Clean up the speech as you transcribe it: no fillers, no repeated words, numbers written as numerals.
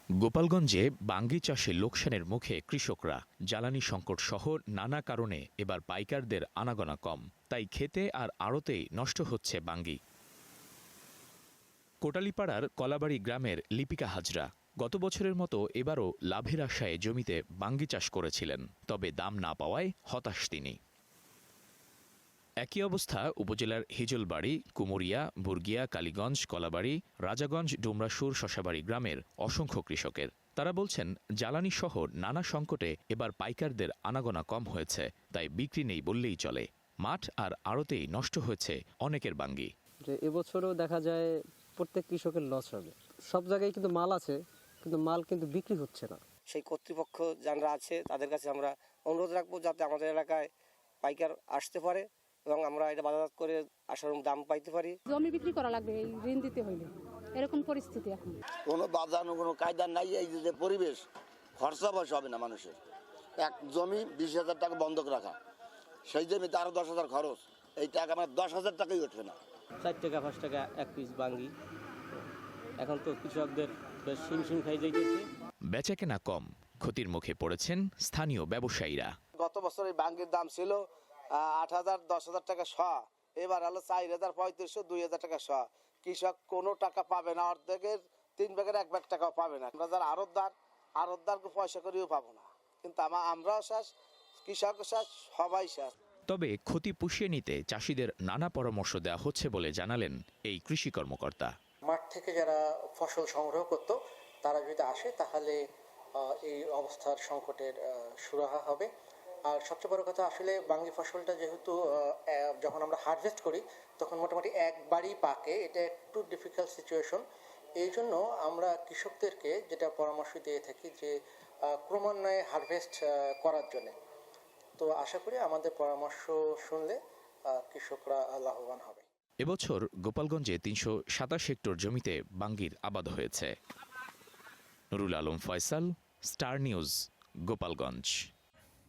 গোপালগঞ্জে বাঙ্গি চাষে লোকসানের মুখে কৃষকরা। জ্বালানি সংকট সহ নানা কারণে এবার পাইকারদের আনাগোনা কম, তাই খেতে আর আড়তেই নষ্ট হচ্ছে বাঙ্গি। কোটালীপাড়ার কলাবাড়ি গ্রামের লিপিকা হাজরা গত বছরের মতো এবারও লাভের আশায় জমিতে বাঙ্গি চাষ করেছিলেন, তবে দাম না পাওয়ায় হতাশ তিনি। একই অবস্থা উপজেলার হিজলবাড়ি, কুমুরিয়া, বুর্গিয়া, কালীগঞ্জ, কলাবাড়ি, রাজাগঞ্জ, ডুমরাসুর, শশাবাড়ি গ্রামের অসংখ্য কৃষকের। তারা বলছেন, জ্বালানি সহ নানা সংকটে এবার পাইকারদের আনাগোনা কম হয়েছে, তাই বিক্রি নেই বললেই চলে। মাঠ আর আড়তেই নষ্ট হয়েছে অনেকের বাঙ্গি। এবছরও দেখা যায় প্রত্যেক কৃষকের লস হবে। সব জায়গায় কিন্তু মাল আছে, কিন্তু মাল কিন্তু বিক্রি হচ্ছে না। সেই কর্তৃপক্ষ যারা আছে তাদের কাছে আমরা অনুরোধ রাখবো যাতে আমাদের এলাকায় পাইকার আসতে পারে এবং আমরা এটা বাজারজাত করে আসার দাম পাইতে পারি। জমি বিক্রি করা লাগবে এই ঋণ দিতে হইলে, এরকম পরিস্থিতি এখন। কোনো বাজানো কোনো কায়দা নাই। এই যে পরিবেশ, খরচা পয়সা হবে না মানুষের। এক জমি 20,000 টাকা বন্ধক রাখা, সেই জমিতে আরো 10,000 খরচ, এই টাকা আমার 10,000 টাকাই উঠবে না। 4 টাকা 5 টাকা এক পিস বাঙ্গি, এখন তো কৃষকদের বেশ হিমশিম খাই যাইতেছে। বেচাকেনা কম, ক্ষতির মুখে পড়েছেন স্থানীয় ব্যবসায়ীরা। গত বছর এই বাঙ্গির দাম ছিল 8,000 10,000 টাকা শ, এবার হলো 4,000 3500 2,000 টাকা শ। কৃষক কোনো টাকা পাবে না, অর্ধেকের 3 ভাগের 1 ভাগ টাকাও পাবে না। আমরা যারা আড়তদারকে পয়সা করেও পাবো না, কিন্তু আমরাও শেষ, কৃষকও শেষ, সবাই শেষ। তবে ক্ষতি পুষিয়ে নিতে চাষিদের নানা পরামর্শ দেওয়া হচ্ছে বলে জানালেন এই কৃষি কর্মকর্তা। মাঠ থেকে যারা ফসল সংগ্রহ করত তারা যদি আসে তাহলে এই অবস্থার সংকটের সুরাহা হবে। আর সবচেয়ে বড় কথা, আসলে বাঙ্গি ফসলটা যেহেতু যখন আমরা হারভেস্ট করি তখন মোটামুটি একবারই পাকে, এটা একটু ডিফিকাল্ট সিচুয়েশন। এই জন্য আমরা কৃষকদেরকে যেটা পরামর্শ দিয়ে থাকি যে ক্রমান্বয়ে হারভেস্ট করার জন্যে। তো আশা করি আমাদের পরামর্শ শুনলে কৃষকরা লাভবান হবে। এবছর গোপালগঞ্জে 327 হেক্টর জমিতে বাঙ্গির আবাদ হয়েছে। Nurul Alam Faisal, star news, Gopalganj.